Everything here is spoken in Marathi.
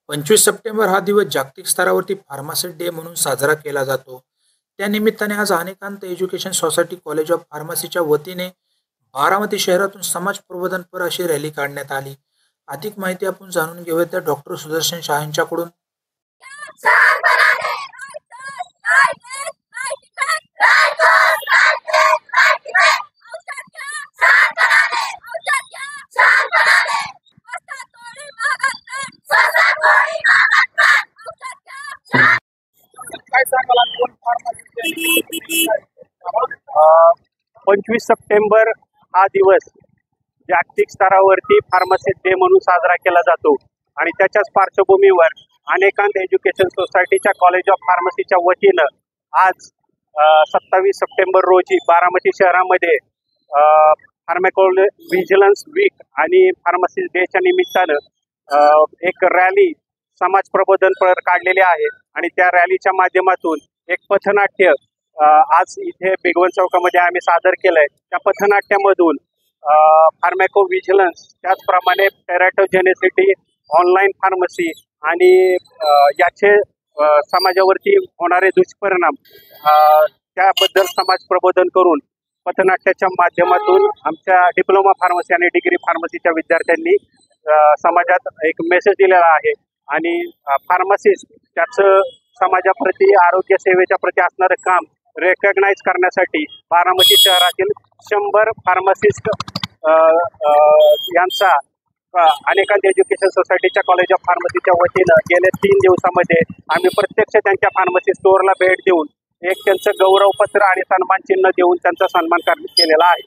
25 सप्टेंबर हा दिवस जागतिक स्तरावरती फार्मासिस्ट डे म्हणून साजरा केला जातो. त्या निमित्ताने आज अनेकांत एज्युकेशन सोसायटी कॉलेज ऑफ फार्मसीच्या वतीने बारामती शहरातून समाज प्रबोधनपर अशी रॅली काढण्यात आली. अधिक माहिती आपण जाणून घेऊया त्या डॉक्टर सुदर्शन शाह यांच्याकडून. काय सांगाल आज 25 सप्टेंबर हा दिवस जागतिक स्तरावरती फार्मसिस्ट डे म्हणून साजरा केला जातो आणि त्याच्याच पार्श्वभूमीवर अनेकांत एज्युकेशन सोसायटीच्या कॉलेज ऑफ फार्मसीच्या वतीनं आज 27 सप्टेंबर रोजी बारामती शहरामध्ये फार्माकोव्हिजिलन्स वीक आणि फार्मसिस्ट डेच्या निमित्तानं एक रॅली समाज प्रबोधनपर काढलेले आहे आणि त्या रॅलीच्या माध्यमातून एक पथनाट्य आज इथे बेगवन चौकामध्ये आम्ही सादर केलंय. त्या पथनाट्यामधून फार्माकोव्हिजिलन्स, त्याचप्रमाणे टेराटोजेनेसिटी, ऑनलाईन फार्मसी आणि याचे समाजावरती होणारे दुष्परिणाम त्याबद्दल समाज प्रबोधन करून पथनाट्याच्या माध्यमातून आमच्या डिप्लोमा फार्मसी आणि डिग्री फार्मसीच्या विद्यार्थ्यांनी समाजात एक मेसेज दिलेला आहे आणि फार्मसिस्ट त्याचं समाजाप्रती, आरोग्य सेवेच्या प्रती असणारं काम रेकग्नाइज करण्यासाठी बारामती शहरातील 100 फार्मसिस्ट यांचा अनेकांत एज्युकेशन सोसायटीच्या कॉलेज ऑफ फार्मसीच्या वतीनं गेल्या 3 दिवसामध्ये आम्ही प्रत्यक्ष त्यांच्या फार्मसी स्टोअरला भेट देऊन एक त्यांचं गौरवपत्र आणि सन्मान चिन्ह देऊन त्यांचा सन्मान केलेला आहे.